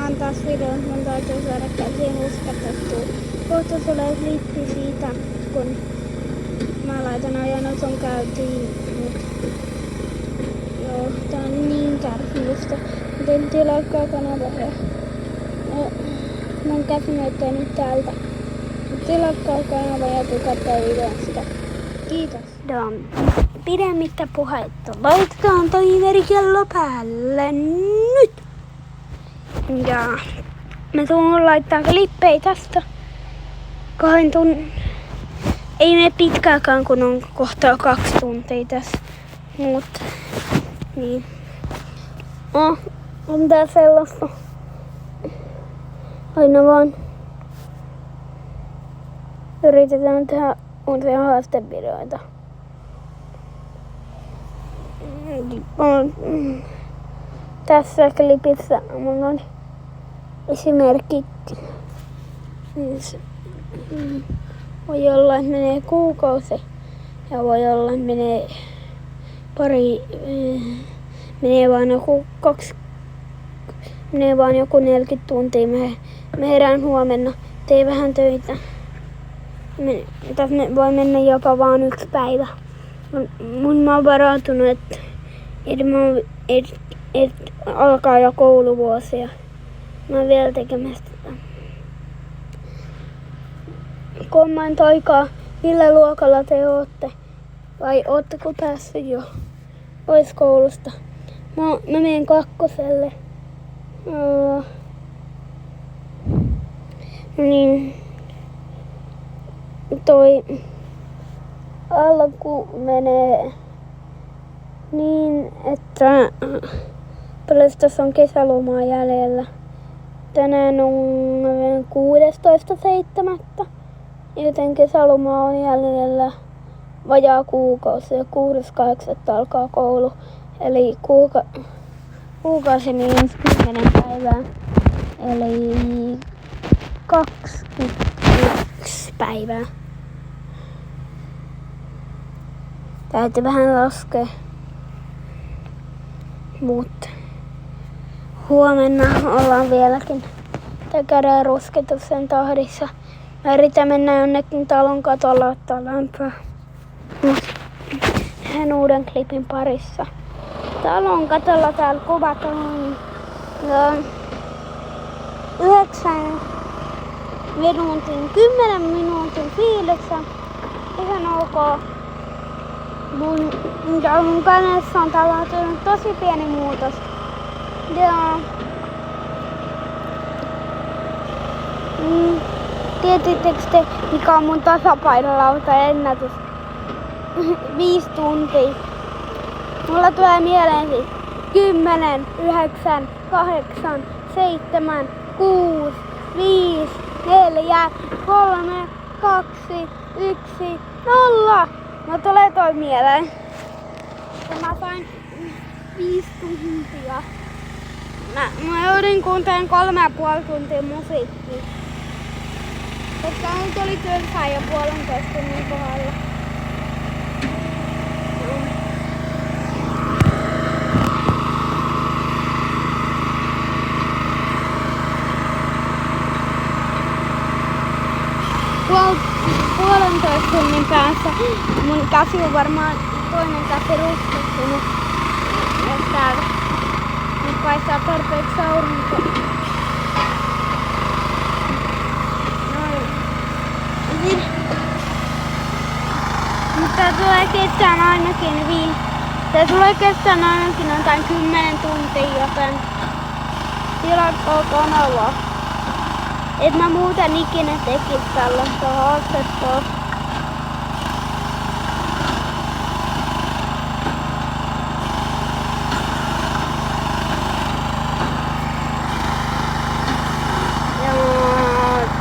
on taas video, mun täytyy saada käsiin uskatettua. Kohta tulee klippi siitä, kun mä laitan ajanoton käyntiin. Joo, tää on niin kärsimystä. Mä tein tilaukkaa kanavalle. Mun käsi näyttää nyt täältä. Tilaukkaa kanava ja tykättää videosta. Kiitos. Pidemmittä puhetta. Laitetaan tiimerikello päälle nyt. Ja mä tuun laittaa klippejä tästä 2 tunnin. Ei mene pitkääkään, kun on kohtaa 2 tuntia tässä. Mut niin. On tää sellaista. Aina vaan yritetään tehdä uusia haastevideoita. Tässä klipissä mulla on esimerkki. Voi olla, että menee kuukausi ja voi olla, että menee vaan joku 40 tuntia. Mä herään huomenna, teen vähän töitä. Tässä voi mennä jopa vaan 1 päivä. Mä oon varautunut, että alkaa jo kouluvuosia. Mä oon vielä tekemässä tätä. Kommentoikaa, millä luokalla te ootte. Vai ootteko päässyt jo pois koulusta? Mä menen 2. Niin. Toi alku menee niin, että paljon tässä on kesälomaa jäljellä. Tänään on 16.7. Joten kesäloma on jäljellä vajaa kuukausi ja 6.8. alkaa koulu. Eli kuukausi niin 10 päivää. Eli 21 päivää. Täytyy vähän laskea. Mutta huomenna ollaan vieläkin. Käydään rusketuksen tahdissa. Mä yritän mennä jonnekin talon katolla ottaa lämpöä. Hän uuden klipin parissa. Talon katolla täällä kuvataan 9 minuutin, 10 minuutin fiilissä. Ihan ok. Mun kanessa on tapahtunut tosi pieni muutos. Ja tiedättekö te, mikä on mun tasapainolauta ennätys? 5 tuntia. Mulla tulee mieleen siis 10, 9, 8, 7, 6, 5, 4, 3, 2, 1, 0. No tulee toi mieleen. Ja mä sain 5 tuntia. Mä joudun kuuntelemaan 3,5 tuntia musiikkia. Koska nyt oli tylsää jo 1,5 tunnin kohdalla. Puolentoista tunnin päässä mun käsi on varmaan toinen käsi ruskettunut. Ja täällä nyt paistaa tarpeeksi aurinko. Mutta tää tulee kestään ainakin jotain 10 tuntia, joten tilatkaa kanavaa. Et mä muuten ikinä tekis tällaista haastetta. Ja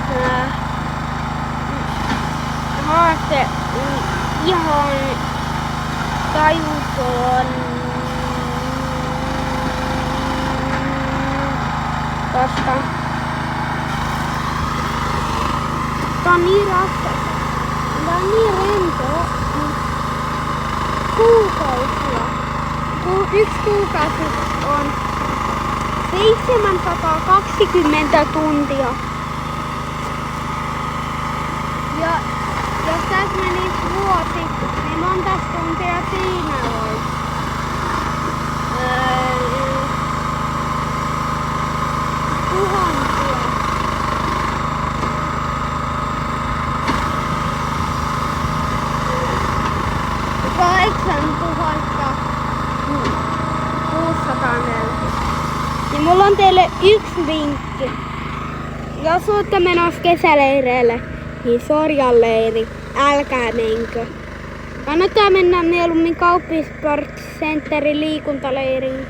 tää haaste ihan tajuton. Koska tää on niin raskas. Tää on niin rentoa. Kuukausia. 1 kuukausi on 720 tuntia. Ja jos tässä menisi vuosi, niin monta tuntia siinä olisi? Tuhansia. 8640. Ja mulla on teille yksi vinkki. Jos olette menossa kesäleireille, niin Sorjan leiri, älkää menkö. Kannattaa mennä mieluummin Kauppisports-Centerin liikuntaleiriin.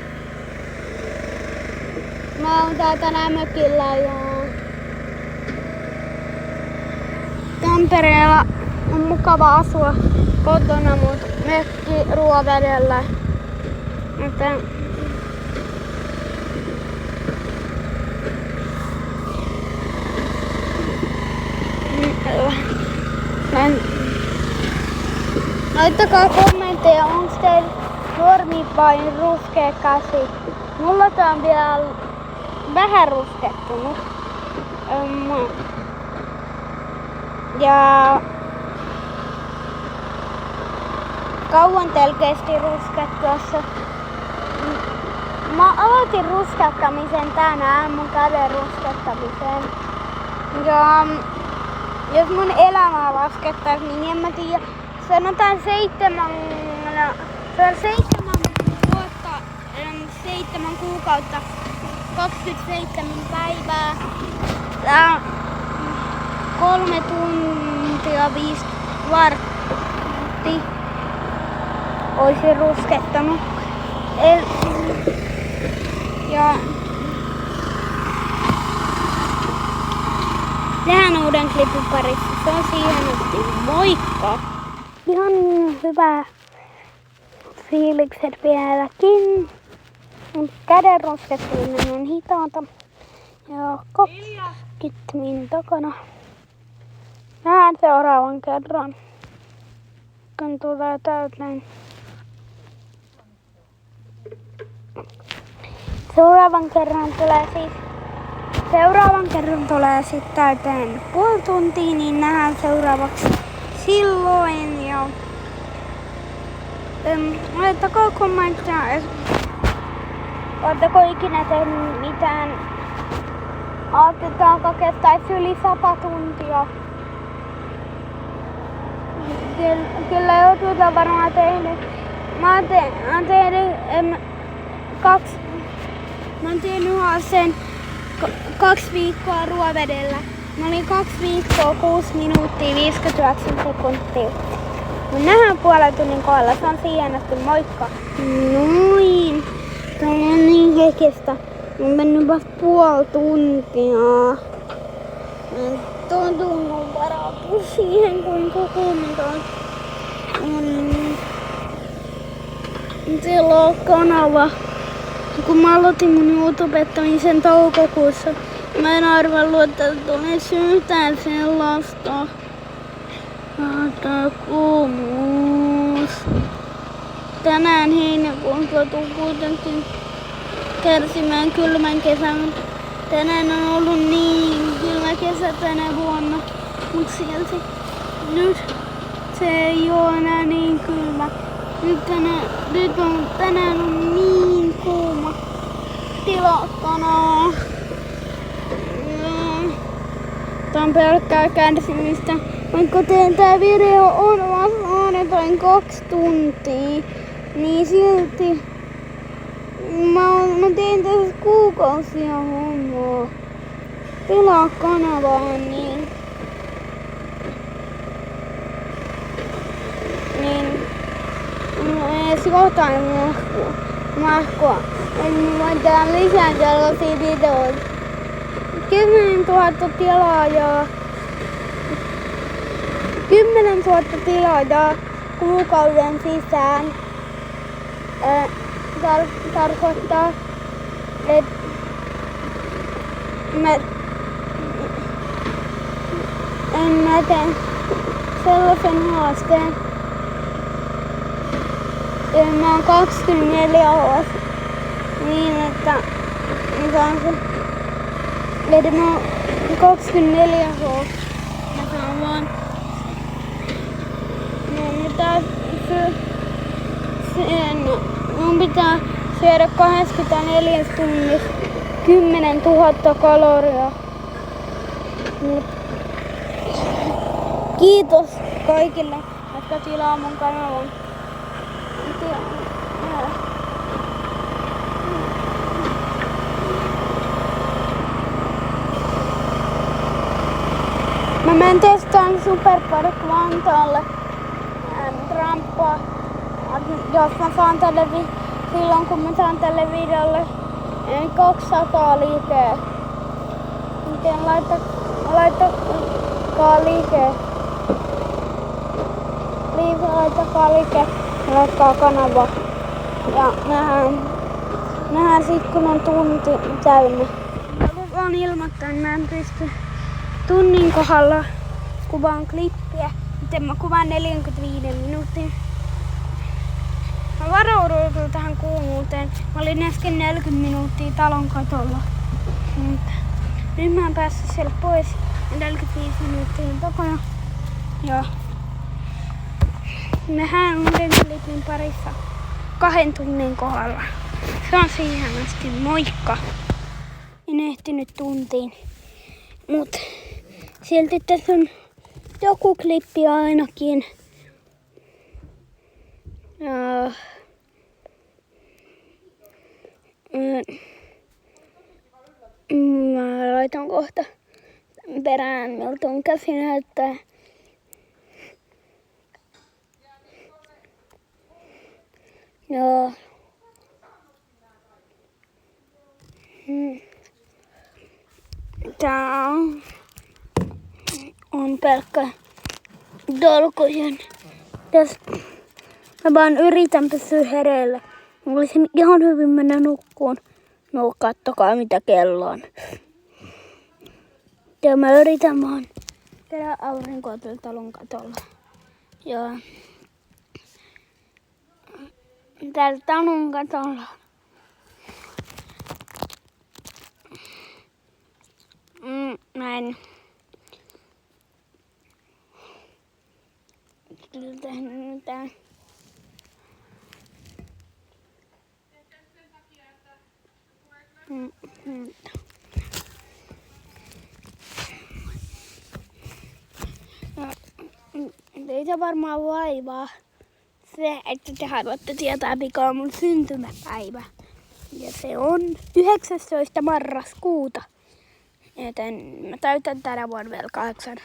Mä oon tää tänään mökillä ja Tampereella on mukava asua kotona, mut mökki Ruovedellä. Että laittakaa kommentteja, onks teillä normi vai ruskea käsi. Mulla tää on vielä vähän ruskettunut. Ja kauan teillä kesti ruskettua. Mä aloitin ruskettamisen tänään, mun käden ruskettamisen. Ja jos mun elämää laskettais, niin en mä tiedä. Sanotaan 7 vuotta, 7 kuukautta, 27 päivää. Tää 3 tuntia 5 vartti oisin ruskettanut. Ja tehdään uuden klipin parissa. Se on siihen asti. Moikka! Ihan hyvä fiilikset vieläkin. Käden ruskettaminen on hitaata. Ja 20 min takana. Nähdään seuraavan kerran, kun tulee täyteen. Seuraavan kerran tulee siis täyteen puoli tuntia, niin nähdään seuraavaksi silloin. Ja laittakaa kommenttia, ootteko ikinä tehnyt mitään. Aatetaanko kestäisi yli 100 tuntia. Kyllä jotkut on varmaan tehnyt. Mä oon tehnyt sen 2 viikkoa Ruovedellä. Mä olin 2 viikkoa 6 minuuttia 59 sekuntia. Mun nähdään puolen tunnin kohdalla. Se on siihen asti. Moikka! Noin! Tää on niin hekestä. On mennyt vasta puoli tuntia. Tuon tunnon varautua siihen, kuinka kuuminta on kanava. Kun mä aloitin mun YouTubettamisen toukokuussa, mä en arvannut, että tulisi yhtään sellaista. Kuumuus. Tänään heinäkuussa tuun kuitenkin kärsimään kylmän kesän. Tänään on ollut niin kylmä kesä tänä vuonna, mut silti nyt se ei oo enää niin kylmä. Tänään on niin kuuma tila tänään. Tää on pelkkää kärsimistä. Vaikka tää video on vasta 2 tuntia, niin silti mä tein tässä kuukausia hommaa. Tilaa kanavaa niin edes jotain mahkua. Eli mä voin lisää tällaisia videoita. 10 000 tilaajaa. 10 000 tilaajaa kuukauden sisään. Tarkoittaa, että mä teen sellaisen haasteen. Mä oon 24 vuotta niin, että Mä saan sen. Eli mä oon 24 H. Mä saan vaan. Mun pitää syödä 24 tunnissa 10 000 kaloria. Kiitos kaikille, jotka tilaa mun kanavan. Mä menen testaan Superpark Vantaalle ramppaa, jos mä saan silloin kun mä saan tälle videolle 200 liikeä. Miten laittakaa liikeä. Laittakaa liikeä ja laittaa kanava. Ja nähdään sit kun on tunti täynnä. Mä vaan ilmoittaa, että mä en pysty tunnin kohdalla kuvaan klippiä. Miten mä kuvaan 45 minuuttia. Mä varaudun tähän kuumuuteen. Mä olin äsken 40 minuuttia talon katolla. Nyt mä oon päässyt siellä pois 45 minuuttia takana. Ja nähdään uuden klipin parissa 2 tunnin kohdalla. Se on siihen asti. Moikka! En ehtinyt tuntiin. Mut silti tässä on joku klippi ainakin. Mä laitan kohta perään, miltä mun käsi näyttää. Joo. Tää on pelkkä dolkojen. Mä vaan yritän pysyä hereillä. Mä voisin ihan hyvin mennä nukkuun. No kattokaa mitä kello on. Ja mä yritän vaan tehdä aurinkoa tuolla talon katolla. Joo. Täällä talon katolla. Näin. Tää. Teitä varmaan vaivaa se, että te haluatte tietää mikä on mun syntymäpäivä. Ja se on 19. marraskuuta. Joten mä täytän tänä vuonna vielä 8.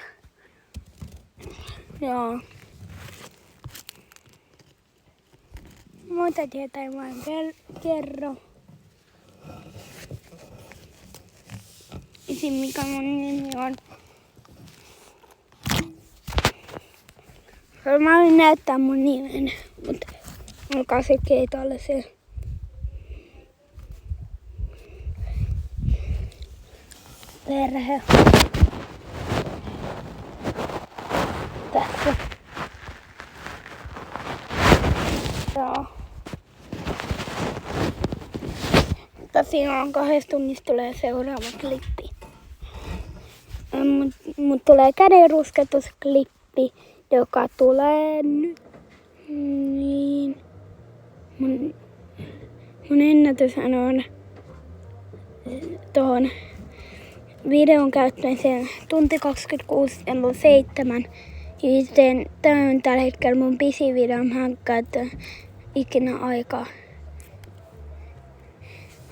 Joo. Muita tietää vaan kerro. Esim. Mikä mun nimi on. Mä voin näyttää mun nimen, mutta olkaa se keitalle se. Perhe. Tässä. Joo. Tosiaan 2 tunnissa tulee seuraava klippi. Mut tulee kädenrusketusklippi, joka tulee nyt. Niin. Mun ennätyshän on tuohon videon käyttämiseen tunti 26 kello 7. Joten tää on tällä hetkellä mun pisin video. Mä oon käyttänyt ikinä aikaa.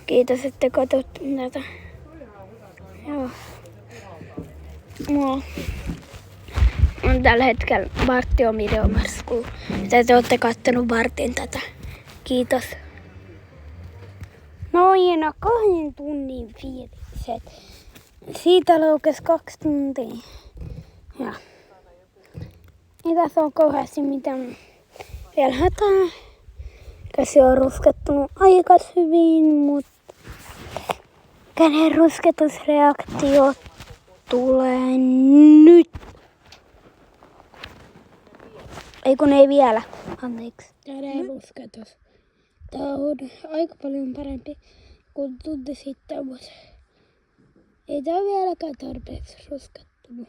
Kiitos, että katsotte tätä. Joo. Mulla on tällä hetkellä vartti on videomarskuu. Te olette kattonut vartin tätä. Kiitos. Noin 2 tunnin fiilikset. Siitä laukesi 2 tuntia. Ja. Ei tässä on kauheasti mitään vielä hätää. Käsi on ruskettunut aika hyvin, mutta käden rusketusreaktio tulee nyt. Ei kun ei vielä. Anteeksi. Käden rusketus. Tää on aika paljon parempi kuin tunti sitten, mutta ei tää vieläkään tarpeeksi ruskattunut.